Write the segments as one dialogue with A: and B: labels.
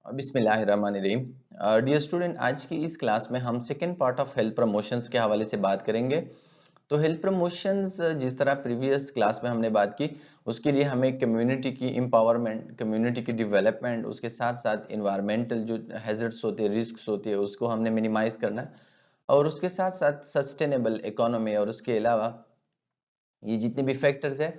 A: बिस्मिल्लाहिर्रहमानिर्रहीम। Dear student, आज की इस क्लास में हम second part of health promotions के हवाले से बात करेंगे। तो हेल्थ प्रमोशंस जिस तरह प्रीवियस क्लास में हमने बात की, उसके लिए हमें कम्युनिटी की एम्पावरमेंट, कम्युनिटी की डेवलपमेंट, उसके साथ साथ इन्वायरमेंटल जो हैजर्ड्स होते हैं, रिस्क होते हैं, उसको हमने मिनिमाइज करना है। और उसके साथ साथ सस्टेनेबल इकोनॉमी और उसके अलावा ये जितने भी फैक्टर्स है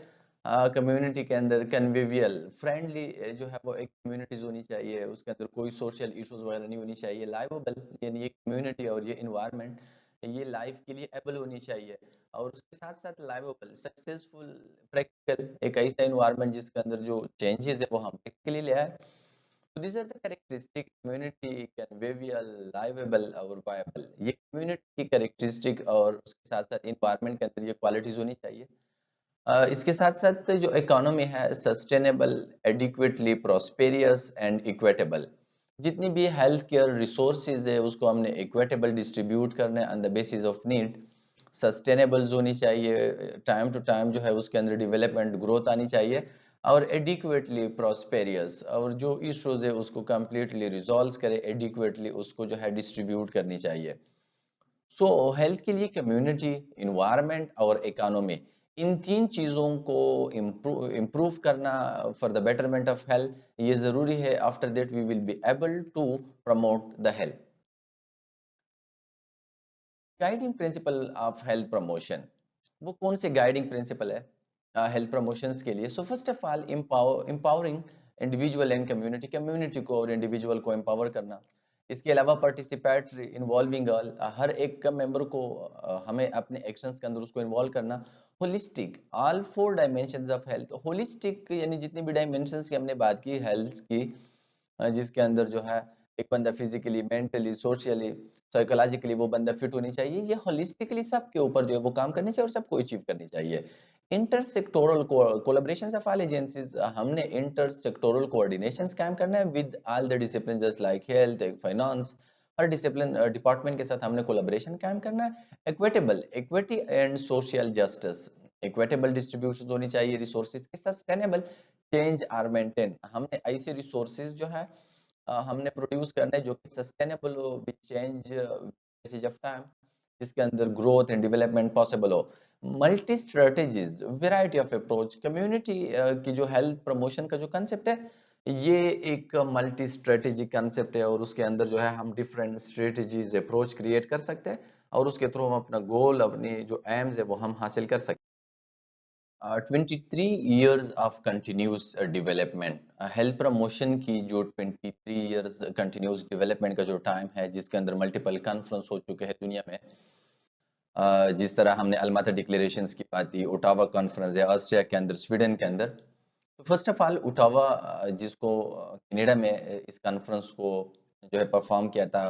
A: कम्युनिटी के अंदर कन्विवियल फ्रेंडली जो है वो एक कम्युनिटीज होनी चाहिए, उसके अंदर कोई सोशल इश्यूज वगैरह नहीं होनी चाहिए, लाइवेबल यानी ये कम्युनिटी और ये इन्वायरमेंट ये लाइफ के लिए एबल होनी चाहिए। और उसके साथ साथ लाइवेबल सक्सेसफुल प्रैक्टिकल एक ऐसा इन्वायरमेंट जिसके अंदर जो चेंजेस है वो हम प्रैक्टिकली ले आए। तो these are the characteristic community convivial livable और viable, ये कम्युनिटी की कैरेक्टरिस्टिक और उसके साथ साथ इन्वायरमेंट के अंदर ये क्वालिटीज होनी चाहिए। इसके साथ साथ जो इकोनॉमी है सस्टेनेबल, एडिक्वेटली प्रॉस्पेरियस एंड इक्वेटेबल। जितनी भी हेल्थ केयर रिसोर्सेज है उसको हमने इक्वेटेबल डिस्ट्रीब्यूट करना है on the basis of need. Sustainable होनी चाहिए, टाइम टू टाइम जो है उसके अंदर डेवलपमेंट ग्रोथ आनी चाहिए। और एडिक्वेटली प्रॉस्पेरियस, और जो इश्यूज है उसको कंप्लीटली रिजॉल्व करे, एडिक्वेटली उसको जो है डिस्ट्रीब्यूट करनी चाहिए। सो हेल्थ के लिए कम्युनिटी, इन्वायरमेंट और इकोनॉमी, इन तीन चीजों को इम्प्रूव करना for the betterment of health ये जरूरी है। After that we will be able to promote the health. Guiding principle of health promotion, वो कौन से गाइडिंग प्रिंसिपल है हेल्थ प्रमोशंस के लिए? So first of all empowering individual and community, community को और इंडिविजुअल को एम्पावर करना। इसके अलावा पार्टिसिपेटरी इन्वॉल्विंग ऑल, हर एक का मेंबर को हमें अपने एक्शंस के अंदर उसको इन्वॉल्व करना। Holistic, all four dimensions of health. Holistic यानी जितनी भी डायमेंशंस की हमने बात की हेल्थ की, जिसके अंदर जो है एक बंदा फिजिकली, मेंटली, सोशली, साइकोलॉजिकली वो बंदा फिट होनी चाहिए। ये होलिस्टिकली सबके ऊपर जो है वो काम करनी चाहिए और सबको अचीव करनी चाहिए। Intersectoral collaborations of all agencies, हमने इंटरसेक्टोरल कोऑर्डिनेशंस कायम करना है with all the discipline just like health, finance. Her discipline department के साथ हमने कोलैबोरेशन कायम करना है। Equitable, equity and social justice, equitable distribution होनी चाहिए रिसोर्सेज के। सस्टेनेबल चेंज आर मेंटेन, हमने ऐसे रिसोर्सेज जो है हमने प्रोड्यूस करना है जो कि सस्टेनेबल हो with change basis of time, जिसके अंदर ग्रोथ एंड डेवलपमेंट पॉसिबल हो। Multi strategies, variety of approach, community की जो हेल्थ प्रमोशन का जो कंसेप्ट है ये एक मल्टी स्ट्रेटेजी कंसेप्ट है, और उसके अंदर जो है हम डिफरेंट स्ट्रेटेजीज अप्रोच क्रिएट कर सकते हैं और उसके थ्रू हम अपना गोल, अपनी जो एम्स है वो हम हासिल कर सकते हैं। 23 of continuous development, health promotion की जो 23 कंटिन्यूस डेवलपमेंट का जो टाइम है, जिसके अंदर मल्टीपल कॉन्फ्रेंस हो चुके हैं दुनिया में। जिस तरह हमने अलमाता डिक्लेरेशंस की बात की, ओटावा कॉन्फ्रेंस है ऑस्ट्रिया के अंदर, स्वीडन के अंदर। तो फर्स्ट ऑफ ऑल ओटावा, जिसको कनाडा में इस कॉन्फ्रेंस को जो है परफॉर्म किया था,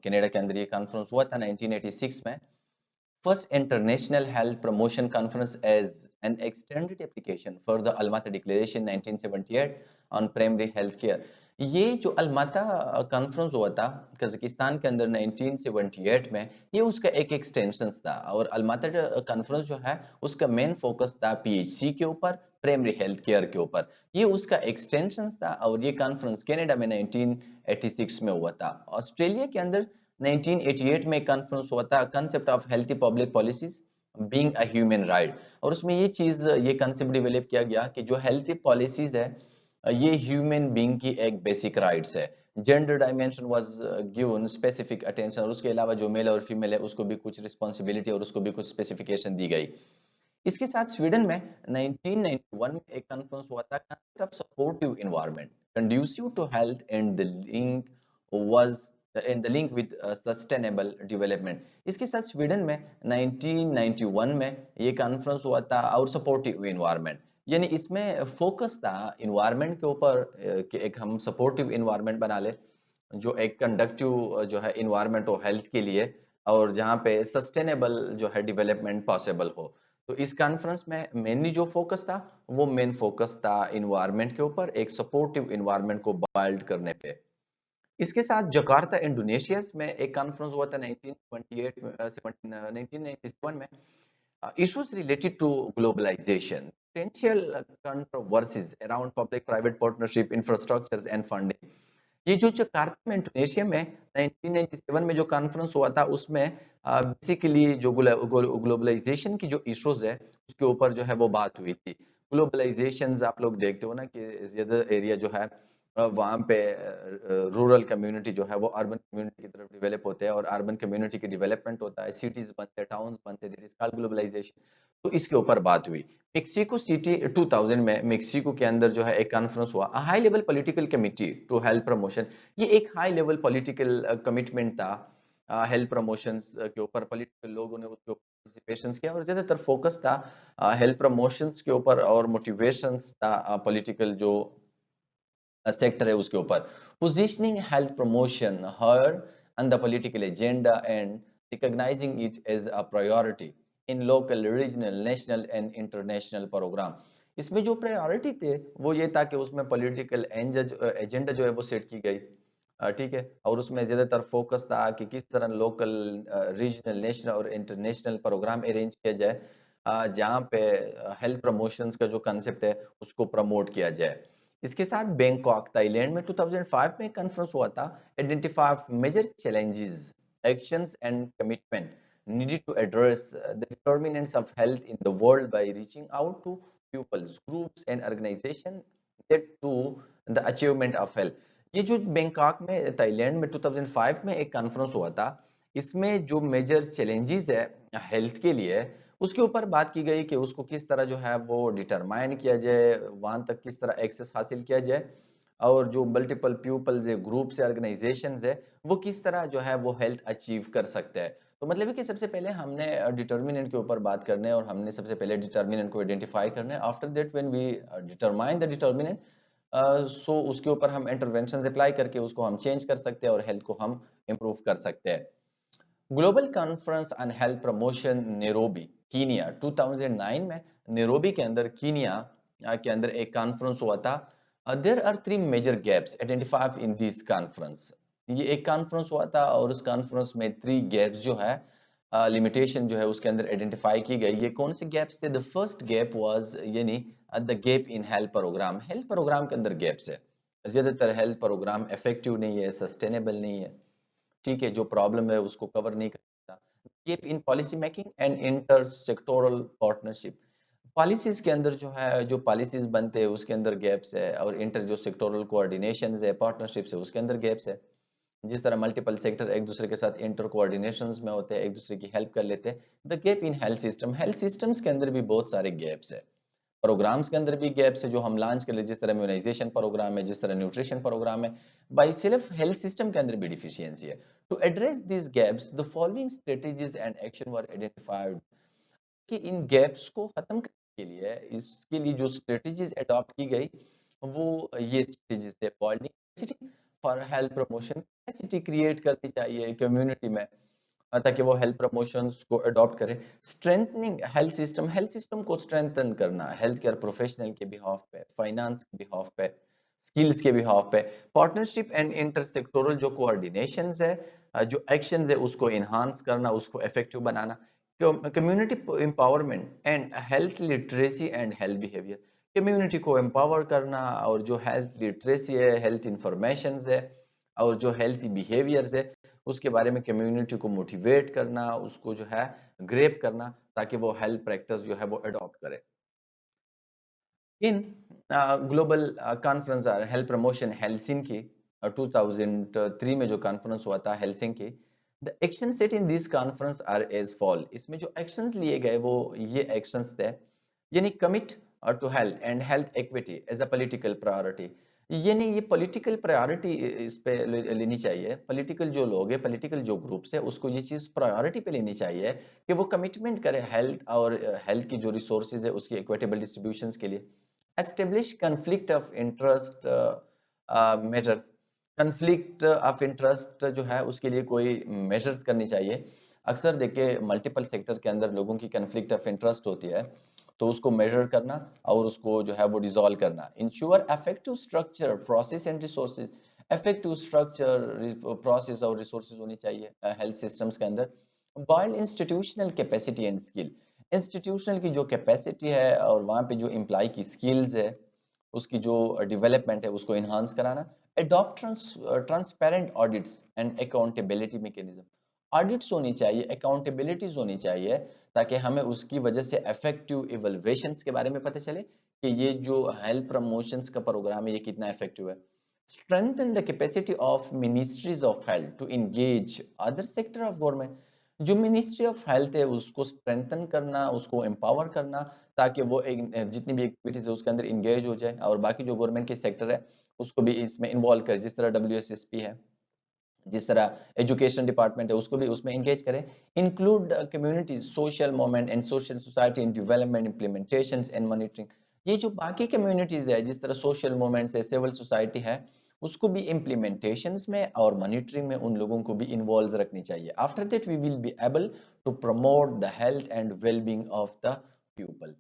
A: कनाडा के अंदर ये कॉन्फ्रेंस हुआ था 1986 में। First International Health Promotion Conference as an extended application for the Almaty Declaration 1978 on primary health care। ये जो अलमाता कॉन्फ्रेंस हुआ था कजाकिस्तान के अंदर 1978 में, ये उसका एक एक्सटेंशन था। और अलमाता कॉन्फ्रेंस जो है उसका मेन फोकस था पीएचसी के ऊपर, प्राइमरी हेल्थ केयर के ऊपर। ये उसका एक्सटेंशन था और ये कॉन्फ्रेंस कनाडा में 1986 में हुआ था। ऑस्ट्रेलिया के अंदर 1988 में कॉन्फ्रेंस हुआ था, concept of healthy public policies being a human right. और उसमें ये कंसेप्ट डेवलप किया गया कि जो हेल्थी पॉलिसीज है ये ह्यूमन बीइंग की एक बेसिक राइट्स है। Gender dimension was given specific attention, और उसके अलावा जो मेल और फीमेल है उसको भी कुछ रिस्पॉन्सिबिलिटी और उसको भी कुछ स्पेसिफिकेशन दी गई। इसके साथ स्वीडन में 1991 में एक कॉन्फ्रेंस हुआ था, concept of supportive environment conducive to health and the link was in the link with sustainable development. इसके साथ स्वीडन में 1991 में ये कॉन्फ्रेंस हुआ था और सपोर्टिव एनवायरनमेंट, यानी इसमें फोकस था इन्वायरमेंट के ऊपर कि एक हम सपोर्टिव इन्वायरमेंट बना ले, जो एक कंडक्टिव जो है इन्वायरमेंट हो हेल्थ के लिए, और जहाँ पे सस्टेनेबल जो है डेवलपमेंट पॉसिबल हो। तो इस कॉन्फ्रेंस में मेनली जो फोकस था वो मेन फोकस था इन्वायरमेंट के ऊपर, एक सपोर्टिव इन्वायरमेंट को बिल्ड करने पे। इसके साथ जकार्ता इंडोनेशिया में एक कॉन्फ्रेंस हुआ था 1928 1997 में, issues related to globalization, potential controversies around public private partnership infrastructures and funding। ये जो जकार्ता में इंडोनेशिया में 1997 में जो कॉन्फ्रेंस हुआ था उसमें बेसिकली जो ग्लोबलाइजेशन की जो इश्यूज है उसके ऊपर जो है वो बात हुई थी। ग्लोबलाइजेशन आप लोग देखते हो ना कि ज्यादा एरिया जो है वहाँ पे रूरल कम्युनिटी जो है वो अर्बन कम्युनिटी की तरफ डेवलप होते हैं और अर्बन कम्युनिटी की डेवलपमेंट होता है, सिटीज बनते हैं, टाउन्स बनते हैं, दैट इज कॉल्ड ग्लोबलाइजेशन। तो इसके ऊपर बात हुई। मेक्सिको सिटी 2000 में मेक्सिको के अंदर जो है एक कॉन्फ्रेंस हुआ, high level political committee to help promotion. ये एक हाई लेवल पॉलिटिकल कमिटमेंट था हेल्थ प्रमोशंस के ऊपर। पॉलिटिकल लोगों ने उसके ऊपर पार्टिसिपेशन किया और ज्यादातर फोकस था हेल्थ प्रमोशंस के ऊपर और मोटिवेशंस था पॉलिटिकल जो सेक्टर है उसके ऊपर। Positioning health promotion her on the political agenda and recognizing it as a priority in local, regional, national and international program. इसमें जो प्रायोरिटी थे वो ये था कि उसमें पॉलिटिकल एजेंडा जो है वो सेट की गई, ठीक है, और उसमें ज्यादातर फोकस था कि किस तरह लोकल, रीजनल, नेशनल और इंटरनेशनल प्रोग्राम अरेंज किया जाए जहाँ पे हेल्थ प्रमोशंस का जो कंसेप्ट है उसको प्रमोट किया जाए। इसके साथ बैंकॉक थाईलैंड में 2005 में कॉन्फ्रेंस हुआ था, identify major challenges, actions and commitment needed to address the determinants of health in the world by reaching out to pupils, groups and organizations that to the achievement of health। ये जो Bangkok में Thailand में 2005 में एक conference हुआ था, इसमें जो मेजर चैलेंजेस है हेल्थ के लिए उसके ऊपर बात की गई कि उसको किस तरह जो है वो डिटरमाइन किया जाए, वहां तक किस तरह एक्सेस हासिल किया जाए, और जो मल्टीपल पीपल्स है, ग्रुप्स है, ऑर्गेनाइजेशंस है, वो किस तरह जो है वो हेल्थ अचीव कर सकते हैं। तो मतलब है कि सबसे पहले हमने डिटर्मिनेंट के ऊपर बात करने है और हमने सबसे पहले डिटर्मिनेंट को आइडेंटिफाई करना है। After that when we determine the determinant, so उसके ऊपर हम इंटरवेंशन अप्लाई करके उसको हम चेंज कर सकते हैं और हेल्थ को हम इम्प्रूव कर सकते हैं। Global conference on health promotion Nairobi Kenya 2009 में नैरोबी के अंदर कीनिया के अंदर एक कॉन्फ्रेंस हुआ था। There are three major gaps identified in this conference. ये एक कॉन्फ्रेंस हुआ था और उस कॉन्फ्रेंस में थ्री गैप्स जो है, लिमिटेशन जो है उसके अंदर आइडेंटिफाई की गई। ये कौन से गैप्स थे? द फर्स्ट गैप वाज यानी the gap in health program. Health program के अंदर गैप्स है, ज्यादातर हेल्थ प्रोग्राम इफेक्टिव नहीं है, सस्टेनेबल नहीं है, ठीक है, जो प्रॉब्लम है उसको कवर नहीं करता। Gap in policy making and inter sectoral partnership. Policies के अंदर जो है, जो पॉलिसीज बनते हैं उसके अंदर गैप्स है, और इंटर जो सेक्टोरल कोऑर्डिनेशन है, पार्टनरशिप्स है, उसके अंदर गैप्स है। जिस तरह मल्टीपल सेक्टर एक दूसरे के साथ इंटर कोऑर्डिनेशन में होते हैं, एक दूसरे की हेल्प कर लेते हैं। The gap in health system, health systems के अंदर भी बहुत सारे गैप्स है। प्रोग्राम्स के अंदर भी गैप्स है जो हम लॉन्च कर ले, जिस तरह इम्यूनाइजेशन प्रोग्राम है, जिस तरह न्यूट्रिशन प्रोग्राम है, बाई सेल्फ हेल्थ सिस्टम के अंदर भी डिफिशियंसी है। To address this gaps the following strategies and action were identified. कि इन गैप्स को खत्म करने के लिए, इसके लिए जो स्ट्रेटेजीज अडॉप्ट की गई वो ये स्ट्रेटेजीज थे। Bonding capacity for health promotion, capacity create करनी चाहिए कम्युनिटी में ताकि वो हेल्थ प्रमोशंस को अडॉप्ट करे। Strengthening health system, health system को स्ट्रेंथन करना हेल्थ केयर प्रोफेशनल के बिहाफ पे, फाइनेंस के बिहाफ पे, स्किल्स के बिहाफ पे। पार्टनरशिप एंड इंटरसेक्टोरल जो कोऑर्डिनेशंस है, जो एक्शंस है उसको इनहांस करना, उसको effective banana. Community empowerment and health literacy and health behaviour. Community को एम्पावर करना और जो हेल्थ लिटरेसी है, हेल्थ इंफॉर्मेशन है और जो हेल्थ बिहेवियर्स है उसके बारे में कम्युनिटी को मोटिवेट करना, उसको जो है ग्रेप करना ताकि वो हेल्थ प्रैक्टिस जो है वो अडॉप्ट करे। In global conference health promotion Helsinki 2003 में जो कॉन्फ्रेंस हुआ था Helsinki, the action set in this conference are as fall. इसमें जो एक्शंस लिए गए वो ये एक्शंस थे, यानी commit to health and health equity as a political priority. यानी ये पॉलिटिकल प्रायोरिटी इस पे लेनी चाहिए। पॉलिटिकल जो लोग हैं, पॉलिटिकल जो ग्रुप्स है, उसको ये चीज प्रायोरिटी पे लेनी चाहिए कि वो कमिटमेंट करे हेल्थ और हेल्थ की जो रिसोर्सेज है उसकी इक्विटेबल डिस्ट्रीब्यूशन के लिए। Establish conflict of interest measures. Conflict of interest जो है उसके लिए कोई मेजर्स करनी चाहिए। अक्सर देखिए मल्टीपल सेक्टर के अंदर लोगों की कन्फ्लिक्ट ऑफ इंटरेस्ट होती है, तो उसको मेजर करना और उसको जो है वो डिसॉल्व करना। Ensure effective structure process and resources. Effective structure process और रिसोर्सेज होनी चाहिए हेल्थ सिस्टम्स के अंदर। Build institutional capacity and skill. Institutional की जो कैपेसिटी है और वहाँ पे जो एम्प्लॉय की स्किल्स है उसकी जो डेवलपमेंट है उसको इन्हांस कराना, adopt transparent audits and accountability mechanism. Audits होनी चाहिए, अकाउंटेबिलिटीज होनी चाहिए, ताकि हमें उसकी वजह से इफेक्टिव इवैल्यूएशंस के बारे में पता चले कि ये जो हेल्थ प्रमोशंस का प्रोग्राम है ये कितना इफेक्टिव है। strengthen the capacity of ministries of health to engage other sector of government। जो मिनिस्ट्री ऑफ हेल्थ है उसको स्ट्रेंथन करना, उसको एम्पावर करना, ताकि वो जितनी भी एक्टिविटीज है उसके अंदर इंगेज हो जाए और बाकी जो गवर्नमेंट के सेक्टर है उसको भी इसमें इन्वॉल्व करे, जिस तरह WSSP है, जिस तरह एजुकेशन डिपार्टमेंट है उसको भी उसमें इंगेज करें। Include communities, social movement and social society in development implementation and monitoring. ये जो बाकी कम्युनिटीज है, जिस तरह सोशल मूवमेंट्स है, सिविल सोसाइटी है, उसको भी इम्प्लीमेंटेशंस में और मॉनिटरिंग में उन लोगों को भी इन्वॉल्व रखनी चाहिए। After that we will be able to promote the health and wellbeing of the people.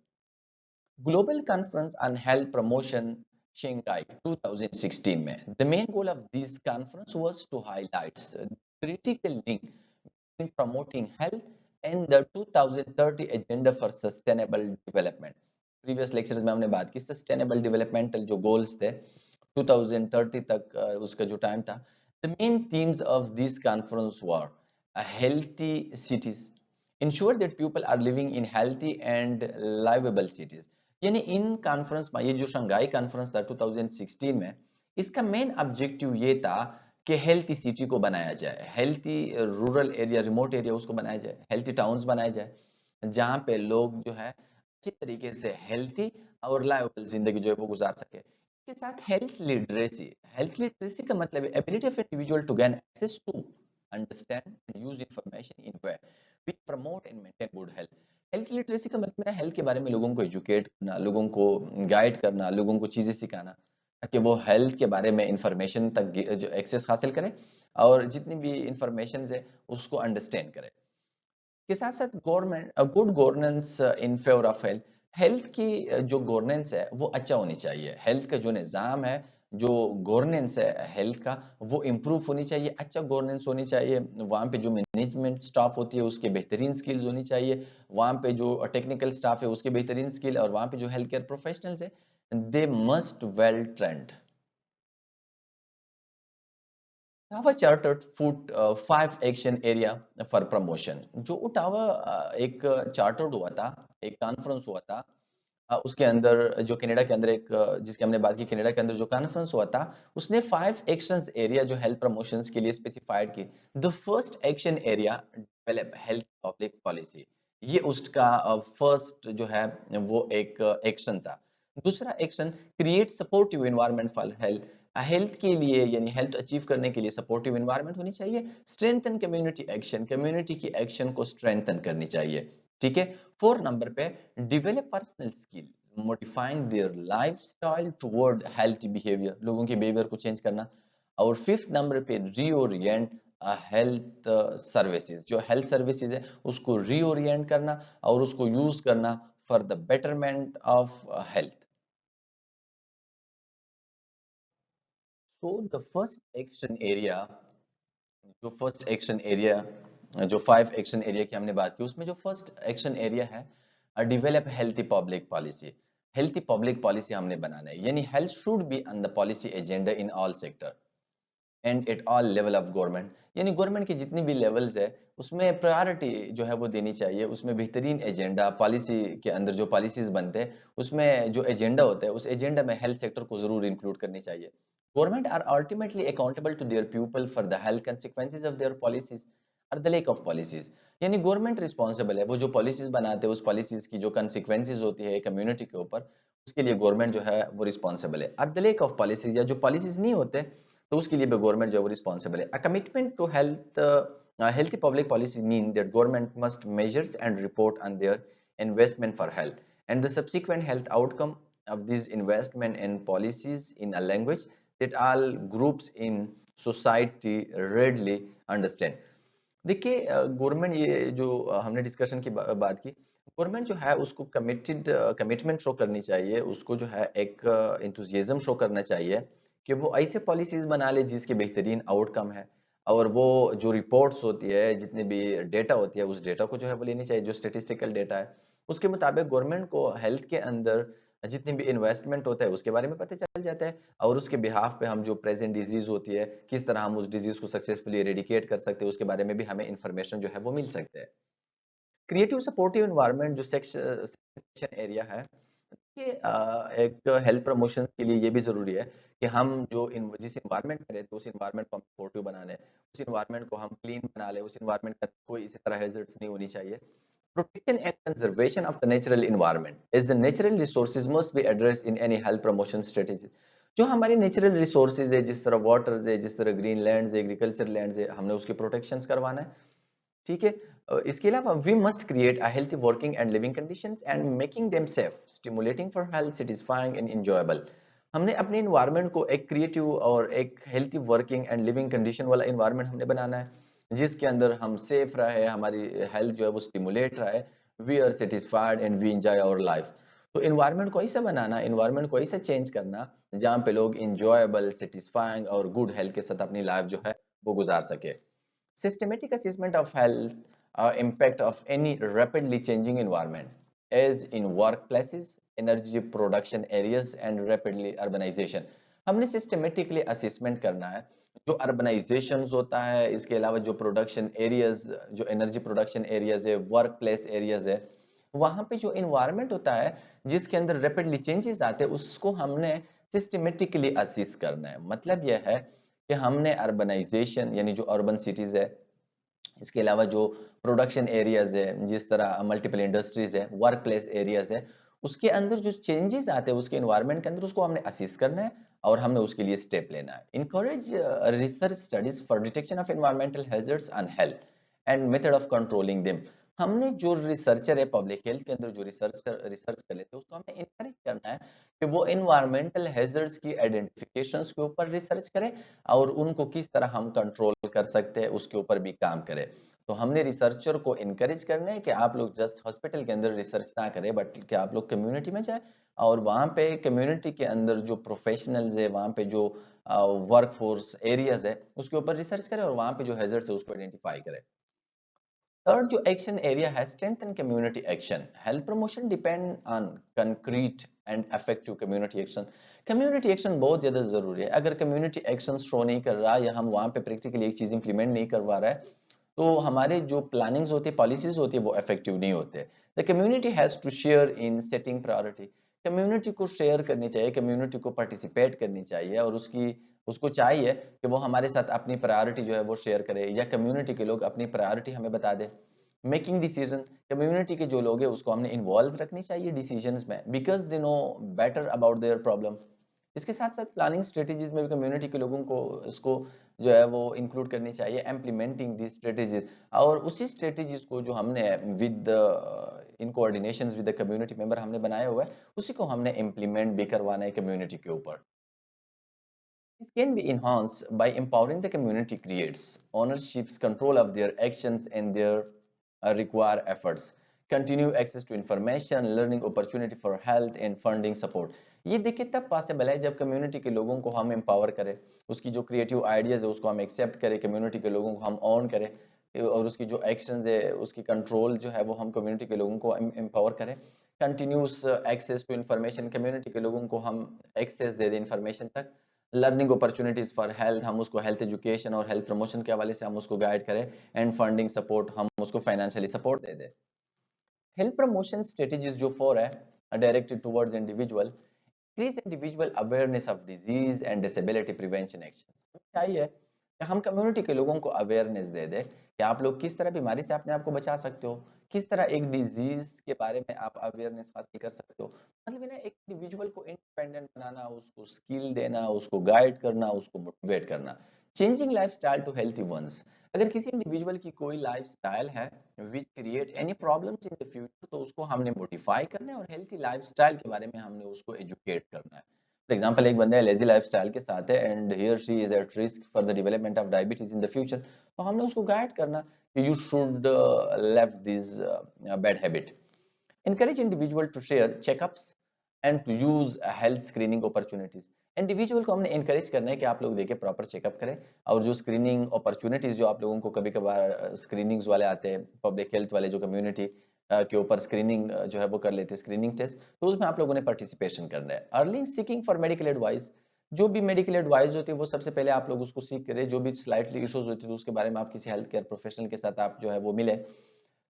A: Global Conference on Health Promotion, Shanghai 2016 में, the main goal of this conference was to highlight the critical link between promoting health and the 2030 agenda for sustainable development। previous lectures में हमने बात की sustainable developmental जो goals थे 2030 तक उसका जो टाइम था। the main themes of this conference were a healthy cities, ensure that people are living in healthy and livable cities। यानी इन कॉन्फ्रेंस में, ये जो शंघाई कॉन्फ्रेंस था 2016 में, इसका मेन ऑब्जेक्टिव ये था कि हेल्थी सिटी को बनाया जाए, healthy rural area, remote area उसको बनाया जाए, हेल्थी टाउन्स बनाए जाए, जहाँ पे लोग जो है अच्छी तरीके से हेल्थी और लाइवेबल जिंदगी जो है वो गुजार सके। इसके साथ हेल्थ लिटरेसी का मतलब है ability of individual to gain access to understand and use information in way we promote and maintain good health. Health literacy का मतलब है हेल्थ के बारे में लोगों को एजुकेट करना, लोगों को गाइड करना, लोगों को चीजें सिखाना, ताकि वो हेल्थ के बारे में इंफॉर्मेशन तक जो एक्सेस हासिल करें और जितनी भी इंफॉर्मेशन है उसको अंडरस्टैंड करें। के साथ साथ government good governance in favour of health. Health की जो गवर्नेंस है वो अच्छा होनी चाहिए, हेल्थ का जो निज़ाम है, जो गवर्नेंस है हेल्थ का, वो इम्प्रूव होनी चाहिए, अच्छा गवर्नेंस होनी चाहिए। वहाँ पे जो मैनेजमेंट स्टाफ होती है उसके बेहतरीन स्किल्स होनी चाहिए, वहाँ पे जो टेक्निकल स्टाफ है उसके बेहतरीन स्किल, और वहाँ पे जो हेल्थ केयर प्रोफेशनल्स है they must well trained. Ottawa chartered food 5 action area for promotion। जो ओटावा एक चार्टर्ड हुआ था, एक कॉन्फ्रेंस हुआ था, उसके अंदर जो कनाडा के अंदर एक जिसकी हमने बात की, कनाडा के अंदर जो कॉन्फ्रेंस हुआ था उसने 5 एक्शंस एरिया जो हेल्थ प्रमोशंस के लिए स्पेसिफाइड की। The first action area develop health public policy, ये उसका फर्स्ट जो है वो एक एक्शन था। दूसरा action create supportive environment for health, health के लिए यानी हेल्थ अचीव करने के लिए सपोर्टिव एनवायरनमेंट होनी चाहिए। स्ट्रेंथन कम्युनिटी एक्शन, कम्युनिटी की एक्शन को स्ट्रेंथन करनी चाहिए। ठीक है। 4 नंबर पे develop personal skill, modifying there lifestyle toward healthy behaviour, लोगों के बिहेवियर को चेंज करना। और 5th नंबर पे रीओरिएंट हेल्थ सर्विसेज, जो हेल्थ सर्विसेज है उसको रीओरिएंट करना और उसको यूज करना for the betterment of health. So the first action area, जो फर्स्ट एक्शन एरिया, जो 5 एक्शन एरिया की हमने बात की, उसमें जो फर्स्ट एक्शन एरिया है develop healthy public policy. Healthy public policy हमने बनाना है, यानी health should be on the policy agenda in all sector and at all level of government. यानी गवर्नमेंट की जितनी भी लेवल्स है उसमें प्रायोरिटी जो है वो देनी चाहिए, उसमें बेहतरीन एजेंडा, पॉलिसी के अंदर जो पॉलिसीज बनते हैं उसमें जो एजेंडा होता है उस एजेंडा में हेल्थ सेक्टर को जरूर इंक्लूड करनी चाहिए। Government are ultimately accountable to their people for the health consequences of their policies और द लेक ऑफ पॉलिसीज। यानी गवर्नमेंट रिस्पॉन्सिबल है, वो जो पॉलिसीज बनाते हैं उस पॉलिसीज की जो कंसिक्वेंसेज होती है कम्युनिटी के ऊपर, उसके लिए गवर्नमेंट जो है वो रिस्पॉन्सिबल है। और द लेक ऑफ पॉलिसीज, या जो पॉलिसीज नहीं होते तो उसके लिए भी गवर्नमेंट जो है वो रिस्पॉन्सिबल है। A commitment to health healthy public policies mean that government must measures and report on their investment for health and the subsequent health outcome of these investment and policies in a language that all groups in society readily understand। देखिए government ये जो हमने discussion की बात की, government जो है उसको कमिटमेंट शो करनी चाहिए, उसको जो है एक इंथुजियाज्म शो करना चाहिए कि वो ऐसे पॉलिसीज बना ले जिसके बेहतरीन आउटकम है, और वो जो रिपोर्ट्स होती है, जितने भी डेटा होती है, उस डेटा को जो है वो लेनी चाहिए, जो स्टेटिस्टिकल डेटा है उसके मुताबिक गवर्नमेंट को हेल्थ के अंदर जितनी भी इन्वेस्टमेंट होता है उसके बारे में पता चल जाता है, और उसके बिहाफ पे हम जो प्रेजेंट डिजीज होती है किस तरह हम उस डिजीज को सक्सेसफुली एरेडिकेट कर सकते हैं उसके बारे में भी हमें इंफॉर्मेशन जो है वो मिल सकता है। क्रिएटिव सपोर्टिव एनवायरनमेंट जो सेक्शन एरिया है, ये एक हेल्थ प्रमोशन के लिए ये भी जरूरी है कि हम जिस इन्वायरमेंट में रहते हैं उस इन्वायरमेंट को हम सपोर्टिव बना लें, उस इन्वायरमेंट को हम क्लीन बना लें, उस इन्वायरमेंट का कोई इसी तरह हैजर्ड्स नहीं होनी चाहिए। Protection and conservation of the natural environment is the natural resources must be addressed in any health promotion strategy। जो हमारे नेचुरल रिसोर्सेज है, जिस तरह वाटर्स है, जिस तरह ग्रीन लैंड्स है, एग्रीकल्चर लैंड्स है, हमने उसकी प्रोटेक्शंस करवाना है। ठीक है। इसके अलावा we must create a healthy working and living conditions and making them safe, stimulating for health, satisfying and enjoyable. हमने अपने इन्वायरमेंट को एक क्रिएटिव और एक healthy working and living condition वाला इन्वायरमेंट हमने बनाना है जिसके अंदर हम सेफ रहे, हमारी हेल्थ जो है वो स्टिमुलेट रहे, we are satisfied and we enjoy our life. तो इन्वायरमेंट को ऐसा बनाना, इन्वायरमेंट को ऐसा चेंज करना जहाँ पे लोग इंजॉयबल, सेटिस्फाइंग और गुड हेल्थ के साथ अपनी लाइफ जो है वो गुजार सके। Systematic assessment of health impact of any rapidly changing environment, as in workplaces, energy production areas, and rapidly urbanization। हमने systematically assessment करना है जो अर्बनाइजेशन होता है, इसके अलावा जो प्रोडक्शन एरियाज, जो एनर्जी प्रोडक्शन एरियाज है, वर्क प्लेस एरियाज है, वहां पे जो इन्वायरमेंट होता है जिसके अंदर रैपिडली चेंजेस आते हैं उसको हमने सिस्टमेटिकली असिस करना है। मतलब यह है कि हमने अर्बनाइजेशन यानी जो अर्बन सिटीज है, इसके अलावा जो प्रोडक्शन एरियाज है, जिस तरह मल्टीपल इंडस्ट्रीज है, वर्क प्लेस एरियाज है, उसके अंदर जो चेंजेस आते हैं उसके इन्वायरमेंट के अंदर उसको हमने असिस करना है और हमने उसके लिए स्टेप लेना है। Encourage research studies for detection of environmental hazards and health and method of controlling them. हमने जो रिसर्चर है पब्लिक हेल्थ के अंदर जो रिसर्च कर लेते हैं उसको हमने इनकरेज करना है कि वो इन्वायरमेंटल हैजर्ड्स की आइडेंटिफिकेशंस के ऊपर रिसर्च करे और उनको किस तरह हम कंट्रोल कर सकते हैं उसके ऊपर भी काम करे। तो हमने रिसर्चर को इनकरेज करना है कि आप लोग जस्ट हॉस्पिटल के अंदर रिसर्च ना करें, बट कि आप लोग कम्युनिटी में जाए और वहां पे कम्युनिटी के अंदर जो प्रोफेशनल्स है, वहां पे जो वर्क फोर्स एरियाज है उसके ऊपर रिसर्च करें और वहां पे जो हैजर्ड्स है उसको आइडेंटिफाई करें। थर्ड जो एक्शन एरिया है, strength and community action. Health promotion depend on concrete and effective community action. Community action बहुत ज्यादा जरूरी है। अगर कम्युनिटी एक्शन शो नहीं कर रहा या हम वहां पे प्रैक्टिकली एक चीज इंप्लीमेंट नहीं करवा रहा है तो हमारे जो प्लानिंग्स होती है, पॉलिसीज होती है, वो इफेक्टिव नहीं होते। The community has to share in setting priority. Community को शेयर करनी चाहिए, कम्युनिटी को पार्टिसिपेट करनी चाहिए और उसको चाहिए कि वो हमारे साथ अपनी प्रायोरिटी जो है वो शेयर करे या कम्युनिटी के लोग अपनी प्रायोरिटी हमें बता दे। मेकिंग डिसीजन, कम्युनिटी के जो लोग हैं उसको हमने इन्वॉल्व रखनी चाहिए डिसीजंस में, because they know better about their problem. इसके साथ साथ प्लानिंग स्ट्रेटेजीज में भी कम्युनिटी के लोगों को इसको जो है वो इंक्लूड करनी चाहिए, इम्प्लीमेंटिंग दी स्ट्रेटेजीज। और उसी स्ट्रेटेजीज को जो हमने with in coordination with the community member हमने बनाया हुआ है उसी को हमने इम्प्लीमेंट भी करवाना है कम्युनिटी के ऊपर। This can be enhanced by empowering the community creates ownerships, control of their actions and their require efforts. Continue access to information, learning opportunity for health and funding support। ये देखिए तब possible है जब community के लोगों को हम empower करें, उसकी जो क्रिएटिव आइडियाज है उसको हम एक्सेप्ट करें, कम्युनिटी के लोगों को हम ऑन करें और उसकी जो एक्शंस है उसकी कंट्रोल जो है वो हम कम्युनिटी के लोगों को एम्पावर करें। Continuous access to information, community के लोगों को हम एक्सेस दे दें इन्फॉर्मेशन तक। लर्निंग अपॉर्चुनिटीज फॉर हेल्थ, हम उसको हेल्थ एजुकेशन और हेल्थ प्रमोशन के हवाले से हम उसको गाइड करें। एंड फंडिंग सपोर्ट, हम उसको फाइनेंशियली सपोर्ट दे दें। हेल्थ प्रमोशन स्ट्रेटेजीज जो फोर है directed towards individual, increase individual awareness of disease and disability prevention action. चाहिए कि हम कम्युनिटी के लोगों को अवेयरनेस दे दे कि आप लोग किस तरह बीमारी से अपने आप को बचा सकते हो, किस तरह एक डिजीज के बारे में आप अवेयरनेस हासिल कर सकते हो। मतलब ना एक इंडिविजुअल को इंडिपेंडेंट बनाना, उसको स्किल देना, उसको गाइड करना, उसको मोटिवेट करना। Changing lifestyle to healthy ones. अगर किसी इंडिविजुअल की कोई लाइफस्टाइल है which create any problems in the future तो उसको हमने मॉडिफाई करना है और हेल्थी लाइफस्टाइल के बारे में हमने उसको एजुकेट करना है। फॉर एग्जाम्पल, एक बंदा लेजी लाइफस्टाइल के साथ है and here she is at risk for the development of diabetes in the future, तो हमने उसको गाइड करना कि you should left this bad habit. Encourage individual to share checkups and to use health screening opportunities। Individual को हमने encourage करना है कि आप लोग देखिए प्रॉपर चेकअप करें और जो स्क्रीनिंग अपॉर्चुनिटीज जो आप लोगों को कभी कभार स्क्रीनिंग्स वाले आते हैं, पब्लिक हेल्थ वाले जो कम्युनिटी के ऊपर स्क्रीनिंग जो है वो कर लेते हैं, स्क्रीनिंग टेस्ट, तो उसमें आप लोगों ने पार्टिसिपेशन करना है। Early seeking for medical advice, जो भी मेडिकल एडवाइस होती है वो सबसे पहले आप लोग उसको सीख करें। जो भी स्लाइटली इश्यूज होती है तो उसके बारे में आप किसी हेल्थ केयर प्रोफेशनल के साथ आप जो है वो मिले।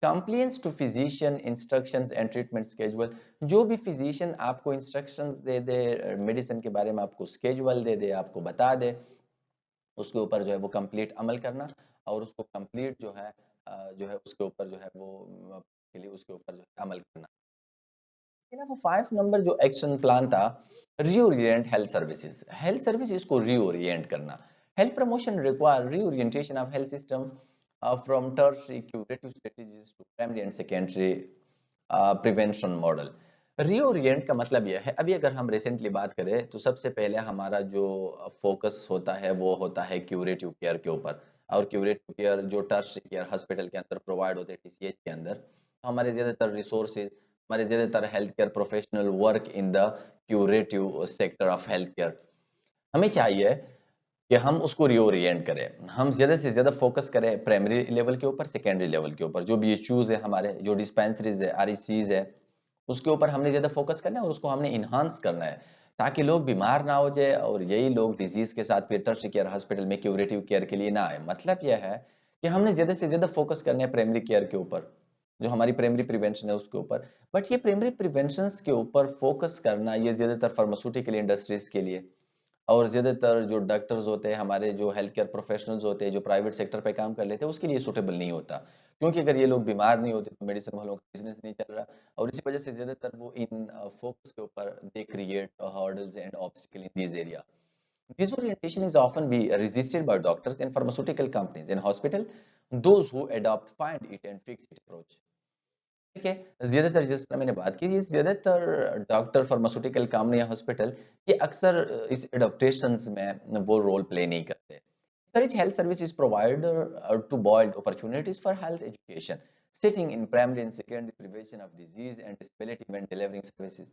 A: Compliance to physician instructions and treatment schedule, जो भी फिजिशियन आपको इंस्ट्रक्शंस दे दे मेडिसिन के बारे में, आपको स्केजुअल दे दे, आपको बता दे, उसके ऊपर जो है वो कंप्लीट अमल करना, और उसको कंप्लीट जो है उसके ऊपर जो है वो के लिए उसके ऊपर जो है अमल करना। वो 5 नंबर जो एक्शन प्लान था, reorient health services, health services को रीओरिएंट करना। Health promotion require reorientation of health system from tertiary curative strategies to primary and secondary prevention model. Reorient का मतलब यह है, अभी अगर हम रिसेंटली बात करें तो सबसे पहले हमारा जो फोकस होता है वो होता है क्यूरेटिव केयर के ऊपर, और क्यूरेटिव केयर जो टर्शरी केयर हॉस्पिटल के अंदर प्रोवाइड होते हैं, टीसीएच के अंदर, हमारे ज्यादातर रिसोर्सेज, हमारे ज्यादातर health care professional work in the curative sector of health care. हमें चाहिए कि हम उसको रीओरिएंट करें, हम ज्यादा से ज्यादा फोकस करें प्राइमरी लेवल के ऊपर, सेकेंडरी लेवल के ऊपर, जो भी इश्यूज है हमारे, जो डिस्पेंसरीज है, आरईसीज है, उसके ऊपर हमने ज्यादा फोकस करना है और उसको हमने इन्हांस करना है, ताकि लोग बीमार ना हो जाए और यही लोग डिजीज के साथ फिर टर्शरी केयर हॉस्पिटल में क्यूरेटिव केयर के लिए ना आए। मतलब यह है कि हमने ज्यादा से ज्यादा फोकस करना है प्राइमरी केयर के ऊपर, जो हमारी प्राइमरी प्रिवेंशन है उसके ऊपर। बट ये प्राइमरी प्रिवेंशन के ऊपर फोकस करना ये ज्यादातर फार्मास्यूटिकल इंडस्ट्रीज के लिए, और ज्यादातर जो डॉक्टर्स होते हैं, हमारे जो हेल्थ केयर प्रोफेशनल्स होते हैं, जो प्राइवेट सेक्टर पे काम कर लेते हैं, उसके लिए सूटेबल नहीं होता। क्योंकि अगर ये लोग बीमार नहीं होते तो मेडिसिन वालों का बिजनेस नहीं चल रहा, और इसी वजह से ज्यादातर वो इन फोकस के ऊपर they create hurdles and obstacle in this area. This orientation is often be resisted by doctors and pharmaceutical companies in hospital. Those who adopt find it and fix it approach. ठीक है, ज्यादातर जिस तरह मैंने बात की, ये ज्यादातर डॉक्टर, फार्मास्यूटिकल कंपनी या हॉस्पिटल, ये अक्सर इस एडॉप्टेशन में वो रोल प्ले नहीं करते। Encourage health services provider to build opportunities for health education, sitting in primary and secondary prevention of disease and disability when delivering services.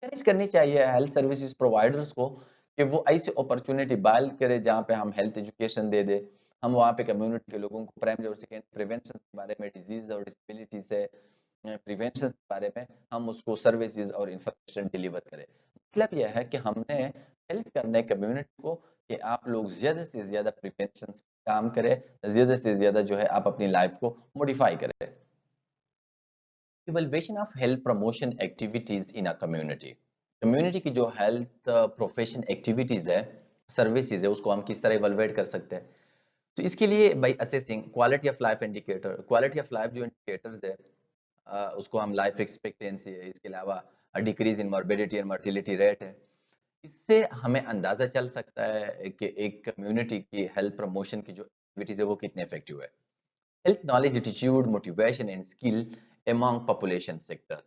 A: encourage करनी चाहिए हेल्थ सर्विसेज प्रोवाइडर्स को कि वो ऐसी अपॉर्चुनिटी बाल करे जहाँ पे हम हेल्थ एजुकेशन दे दे, हम वहाँ पे कम्युनिटी के लोगों को प्राइमरी और सेकेंडरी प्रिवेंशन के बारे में, डिजीज और डिसेबिलिटी से प्रिवेंशन के बारे में हम उसको सर्विसेज और इंफॉर्मेशन डिलीवर करें। मतलब यह है कि हमने हेल्प करने कम्युनिटी को कि आप लोग ज्यादा से ज्यादा प्रिवेंशन काम करें, ज्यादा से ज्यादा जो है आप अपनी लाइफ को मॉडिफाई करें। Evaluation of health promotion activities in a community, community की जो हेल्थ प्रोफेशन एक्टिविटीज है, सर्विसेज है, उसको हम किस तरह इवल्युएट कर सकते हैं। तो इसके लिए by assessing quality of life indicator, quality of life जो इंडिकेटर्स है, उसको हम लाइफ एक्सपेक्टेंसी है, इसके अलावा decrease in morbidity and mortality rate है, इससे हमें अंदाजा चल सकता है कि एक कम्युनिटी की हेल्थ प्रमोशन की जो एक्टिविटीज है वो कितने इफेक्टिव है। Health knowledge, attitude, motivation and skill among population sector,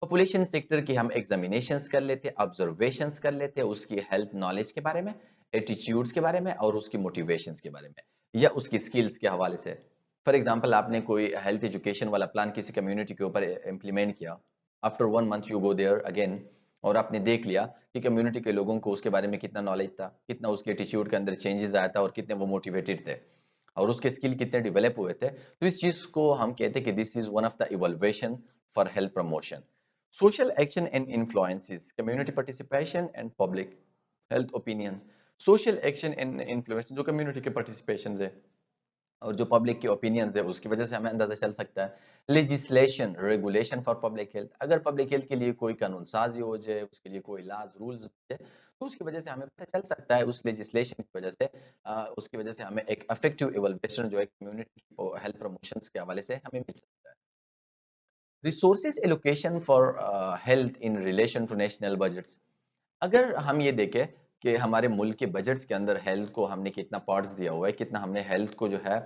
A: population sector की हम एग्जामिनेशंस कर लेते हैं, ऑब्जर्वेशंस कर लेते हैं उसकी हेल्थ नॉलेज के बारे में, एटीट्यूड्स के बारे में और उसकी मोटिवेशंस के बारे में, या उसकी स्किल्स के हवाले से। फॉर एग्जांपल, आपने कोई हेल्थ एजुकेशन वाला प्लान किसी कम्युनिटी के ऊपर इम्प्लीमेंट किया, after 1 month you go there again, और आपने देख लिया कि कम्युनिटी के लोगों को उसके बारे में कितना नॉलेज था, कितना उसके एटीट्यूड के अंदर चेंजेस आया था, और कितने वो मोटिवेटेड थे, और उसके स्किल कितने डेवलप हुए थे, तो इस चीज को हम कहते हैं कि this is one of the evaluation for health promotion. Social action and influences, community participation and public health opinions, social action and influence, जो कम्युनिटी के पार्टिसिपेशन है और जो पब्लिक के ओपिनियंस है, उसकी वजह से हमें अंदाजा चल सकता है। Legislation, regulation for public health, अगर पब्लिक हेल्थ के लिए कोई कानून साजी हो जाए, उसके लिए कोई लॉज रूल्स हो जाए, तो उसकी वजह से हमें पता चल सकता है, उस लेजिस्लेशन की वजह से, उसकी वजह से हमें एक इफेक्टिव इवल्युएशन जो है कम्युनिटी हेल्थ प्रमोशंस के हवाले से हमें मिल सकता है। Resources allocation for health in relation to national budgets, अगर हम ये देखें कि हमारे मुल्क के बजट्स के अंदर हेल्थ को हमने कितना पार्ट्स दिया हुआ है, कितना हमने हेल्थ को जो है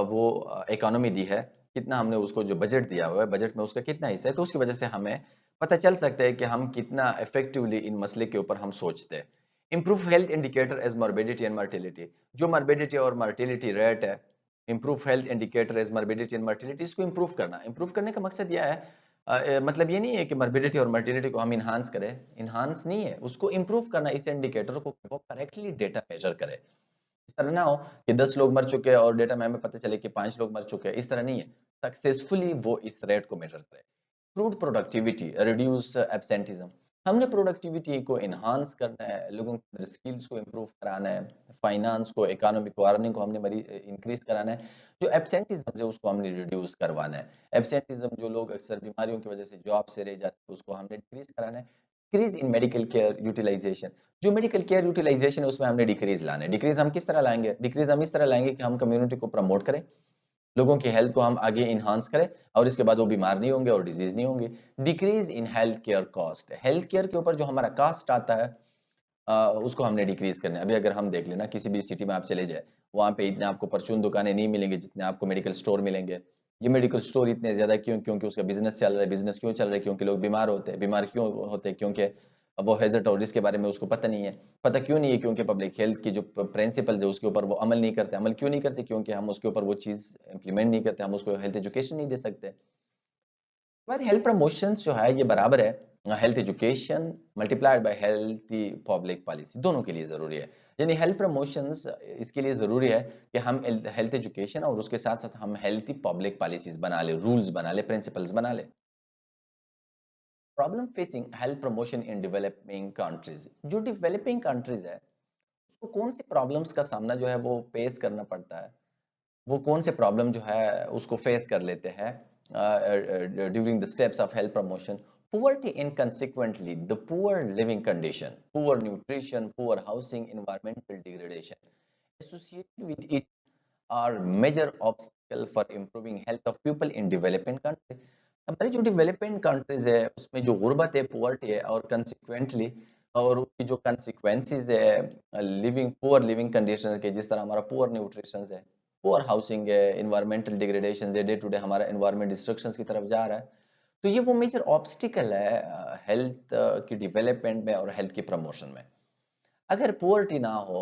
A: वो इकोनॉमी दी है, कितना हमने उसको जो बजट दिया हुआ है, बजट में उसका कितना हिस्सा है, तो उसकी वजह से हमें पता चल सकता है कि हम कितना इफेक्टिवली इन मसले के ऊपर हम सोचते हैं। Improve health indicator as morbidity and mortality, जो मॉर्बिडिटी और मर्टिलिटी रेट है, improve health indicator as morbidity and mortality, इसको इम्प्रूव करना, इम्प्रूव करने का मकसद यह है, मतलब ये नहीं है कि मॉर्बिडिटी और मर्टिलिटी को हम इन्हांस करें, इन्हांस नहीं है, उसको इम्प्रूव करना, इस इंडिकेटर को वो करेक्टली डेटा मेजर करे। इस तरह ना हो कि 10 लोग मर चुके हैं और डेटा में हमें पता चले कि 5 लोग मर चुके हैं, इस तरह नहीं है। सक्सेसफुली वो इस रेट को मेजर करे। Improved productivity, reduce absenteeism. हमने प्रोडक्टिविटी को इन्हांस करना है, लोगों के स्किल्स को इम्प्रूव कराना है, फाइनेंस को, इकोनॉमिक को, अर्निंग को हमने बड़ी इंक्रीज कराना है। जो एब्सेंटिज्म है उसको हमने रिड्यूस करवाना है। एब्सेंटिज्म, जो लोग अक्सर बीमारियों की वजह से जॉब से रह जाते हैं, उसको हमने डिक्रीज कराना है। Decrease in medical care utilization, जो मेडिकल केयर यूटिलाइजेशन है उसमें हमने डिक्रीज लाना है। डिक्रीज हम किस तरह लाएंगे? डिक्रीज हम इस तरह लाएंगे कि हम कम्युनिटी को प्रमोट करें, लोगों की हेल्थ को हम आगे इन्हांस करें, और इसके बाद वो बीमार नहीं होंगे और डिजीज नहीं होंगे। Decrease in health care cost, health care के ऊपर जो हमारा कॉस्ट आता है उसको हमने डिक्रीज करना है। अभी अगर हम देख लेना, किसी भी सिटी में आप चले जाए, वहां पे इतने आपको परचून दुकानें नहीं मिलेंगे जितने आपको मेडिकल स्टोर मिलेंगे। ये मेडिकल स्टोर इतने ज्यादा क्यों? क्योंकि उसका बिजनेस चल रहा है। बिजनेस क्यों चल रहा है? क्योंकि लोग बीमार होते हैं। बीमार क्यों होते हैं? क्योंकि वो हैजर्ड और रिस्क के बारे में उसको पता नहीं है। पता क्यों नहीं है? क्योंकि पब्लिक हेल्थ की जो प्रिंसिपल्स है उसके ऊपर वो अमल नहीं करते। अमल क्यों नहीं करते? क्योंकि हम उसके ऊपर वो चीज इंप्लीमेंट नहीं करते, हम उसको हेल्थ एजुकेशन नहीं दे सकते। बाद हेल्थ प्रमोशन जो है ये बराबर है health education multiplied by healthy public policy, दोनों के लिए जरूरी है। यानी हेल्थ प्रमोशंस इसके लिए जरूरी है कि हम हेल्थ एजुकेशन और उसके साथ साथ हम हेल्थी पब्लिक पॉलिसीज बना ले, रूल्स बना ले, प्रिंसिपल्स बना ले। Problem facing health promotion in developing countries, जो डेवलपिंग कंट्रीज है उसको कौन सी प्रॉब्लम्स का सामना जो है वो फेस करना पड़ता है, वो कौन से प्रॉब्लम जो है उसको फेस कर लेते हैं during the steps of health promotion. poverty and consequently the poor living condition, poor nutrition, poor housing, environmental degradation associated with it are major obstacle for improving health of people in developing country। हमारी जो developing countries है उसमें जो गुर्बत है, poverty है, और consequently और उसकी जो कंसिक्वेंसेस है लिविंग, पुअर लिविंग कंडीशन के, जिस तरह हमारा पुअर न्यूट्रिशन है, पुअर हाउसिंग है, इन्वायरमेंटल डिग्रेडेशन है, डे टू डे हमारा इन्वायरमेंट डिस्ट्रक्शन की तरफ जा रहा है। तो ये वो मेजर ऑब्स्टिकल है हेल्थ की डेवलपमेंट में और हेल्थ की प्रमोशन में। अगर पुअर्टी ना हो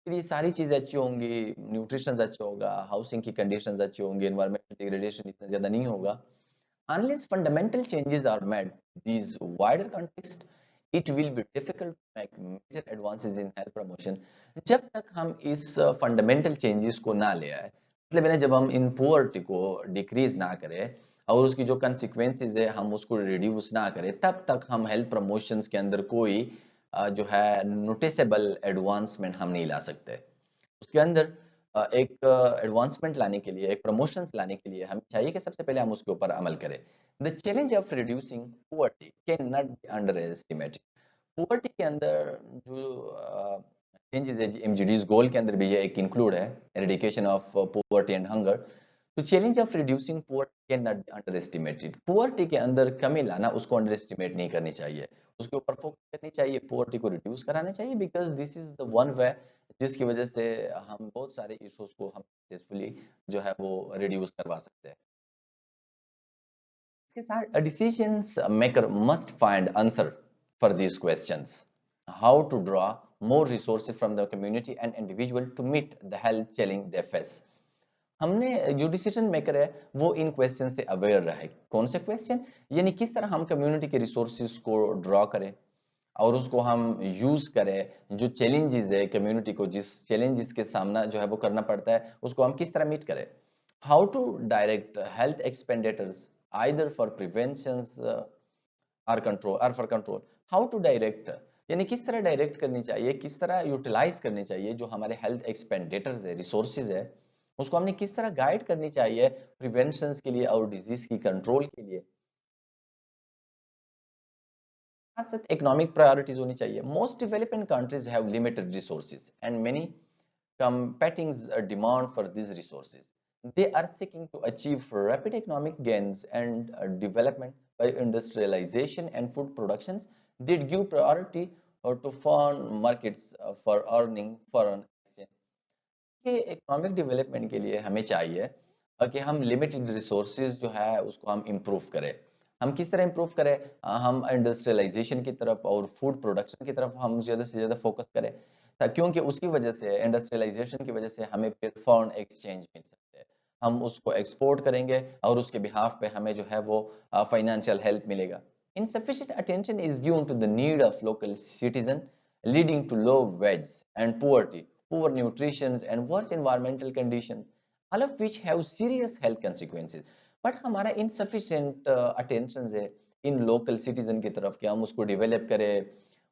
A: फिर ये सारी चीजें अच्छी होंगी, न्यूट्रिशन अच्छा होगा, हाउसिंग की कंडीशंस अच्छी होंगी, एनवायरमेंटल डिग्रेडेशन इतना ज्यादा नहीं होगा। Unless fundamental changes are made, these wider context, it will be difficult to make major advances in health promotion। जब तक हम इस फंडामेंटल चेंजेस को ना ले आए, मतलब है ना, जब हम इन पुअर्टी को डिक्रीज ना करें और उसकी जो कंसिक्वेंसेज है हम उसको रिड्यूस ना करें, तब तक हम हेल्थ प्रमोशंस के अंदर कोई जो है नोटिसेबल एडवांसमेंट हम नहीं ला सकते। उसके अंदर एक एडवांसमेंट लाने के लिए, एक प्रमोशंस लाने के लिए हमें चाहिए कि सबसे पहले हम उसके ऊपर अमल करें। The challenge of reducing poverty can not be underestimated. Poverty के अंदर जो चेंजेस है, एमजीडीज गोल के अंदर भी ये एक इंक्लूड है, eradication of poverty and hunger. तो challenge of reducing poverty can not be underestimated. Poverty के अंदर कमी लाना उसको अंडर एस्टिमेट नहीं करनी चाहिए, उसके ऊपर फोकस करनी चाहिए, पुअर्टी को रिड्यूस कराना चाहिए, because this is the one way जिसकी वजह से हम बहुत सारे इश्यूज को हम सक्सेसफुली जो है वो रिड्यूस करवा सकते हैं। इसके साथ decisions maker must find answer for these questions, how to draw more resources from the community and individual to meet the health challenge they face। हमने जो डिसीजन मेकर है वो इन क्वेश्चन से अवेयर रहे। कौन से क्वेश्चन? यानी किस तरह हम कम्युनिटी के रिसोर्सेज को ड्रॉ करें और उसको हम यूज करें। जो चैलेंजेस है कम्युनिटी को, जिस चैलेंजेस के सामना जो है वो करना पड़ता है, उसको हम किस तरह मीट करें। How to direct health expenditures either for prevention और for control. How to direct यानी किस तरह डायरेक्ट करनी चाहिए, किस तरह यूटिलाइज करनी चाहिए जो हमारे हेल्थ एक्सपेंडिचर्स है, रिसोर्सेज है, उसको हमने किस तरह गाइड करनी चाहिए प्रिवेंशन के लिए और डिजीज की कंट्रोल के लिए। साथ साथ इकोनॉमिक प्रायोरिटीज होनी चाहिए। Most developing countries have limited resources and many competing demand for these resources। They are seeking to achieve rapid economic gains and development by industrialization and food productions that give priority to foreign markets for earning foreign exchange। कि economic development के लिए हमें चाहिए कि हम limited resources जो है उसको हम इम्प्रूव करें। हम किस तरह इम्प्रूव करें? हम इंडस्ट्रियलाइजेशन की तरफ और फूड प्रोडक्शन की तरफ हम ज़्यादा से ज़्यादा फोकस करें, क्योंकि उसकी वजह से, इंडस्ट्रियलाइजेशन की वजह से हमें फिर फॉरेन एक्सचेंज मिल सकते हैं। हम उसको एक्सपोर्ट करेंगे और उसके बिहाफ पे हमें जो है वो फाइनेंशियल हेल्प मिलेगा। Insufficient attention is given to the need of local citizen, leading to low wage and poverty, poor nutrition and worse environmental conditions, all of which have serious health consequences। But हमारा insufficient attention है इन local citizen की तरफ कि हम उसको develop करें,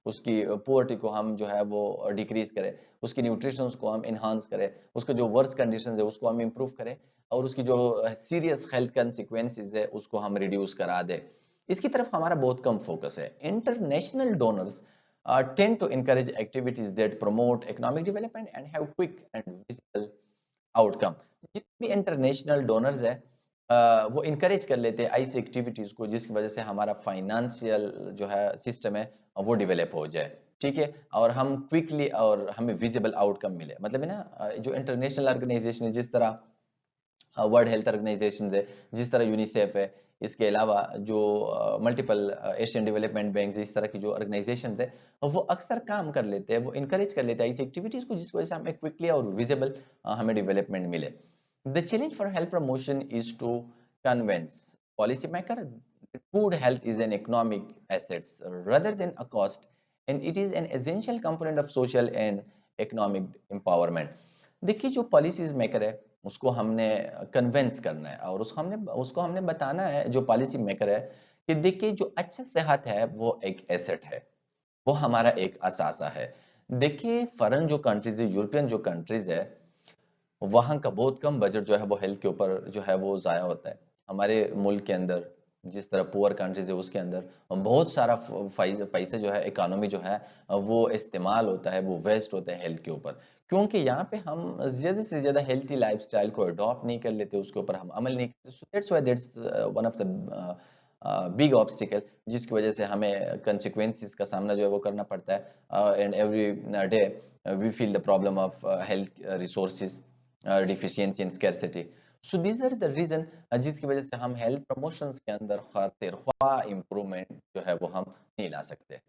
A: उसकी poverty को हम जो है वो डिक्रीज करें, उसकी न्यूट्रिशंस को हम इन्हांस करें, उसके जो वर्स्ट कंडीशंस है उसको हम इम्प्रूव करें, और उसकी जो सीरियस हेल्थ कंसिक्वेंसेस है उसको हम रिड्यूस करा दें। इसकी तरफ हमारा बहुत कम फोकस है। International donors tend to encourage activities that promote economic development and have quick and visible outcome। जितने भी इंटरनेशनल डोनर्स है वो इनकरेज कर लेते हैं ऐसी एक्टिविटीज को जिसकी वजह से हमारा फाइनेंशियल जो है सिस्टम है वो डेवलप हो जाए, ठीक है, और हम क्विकली और हमें विजिबल आउटकम मिले। मतलब है ना जो इंटरनेशनल ऑर्गेनाइजेशन है, जिस तरह वर्ल्ड हेल्थ ऑर्गेनाइजेशन है, जिस तरह यूनिसेफ है, इसके अलावा जो मल्टीपल एशियन डेवलपमेंट बैंक, इस तरह की जो ऑर्गेनाइजेशन है वो अक्सर काम कर लेते हैं, वो इनकरेज कर लेते हैं ऐसी एक्टिविटीज को जिसकी वजह से हमें क्विकली और विजिबल हमें डेवलपमेंट मिले। The challenge for health promotion is to convince policy maker good health is an economic assets rather than a cost, and it is an essential component of social and economic empowerment। देखिए जो policies maker है उसको हमने convince करना है और उसको हमने बताना है, जो पॉलिसी मेकर है, कि देखिए जो अच्छा सेहत है वो एक एसेट है, वो हमारा एक असासा है। देखिए फॉरेन जो कंट्रीज है, यूरोपियन जो कंट्रीज है, वहां का बहुत कम बजट जो है वो हेल्थ के ऊपर जो है वो जाया होता है। हमारे मुल्क के अंदर जिस तरह पुअर कंट्रीज है उसके अंदर बहुत सारा पैसे जो है, इकोनॉमी जो है वो इस्तेमाल होता है, वो वेस्ट होता है हेल्थ के ऊपर, क्योंकि यहाँ पे हम ज्यादा से ज्यादा हेल्थी लाइफस्टाइल को अडॉप्ट नहीं कर लेते, उसके ऊपर हम अमल नहीं करते। So that's why that's one of the big obstacle, जिसकी वजह से हमें कंसिक्वेंसेस का सामना जो है वो करना पड़ता है। And every day we feel the problem of health resources deficiency and scarcity. So these are the reason जिसकी वजह से हम हेल्थ प्रमोशंस के अंदर खातिर ख्वाह इम्प्रूवमेंट जो है वो हम नहीं ला सकते।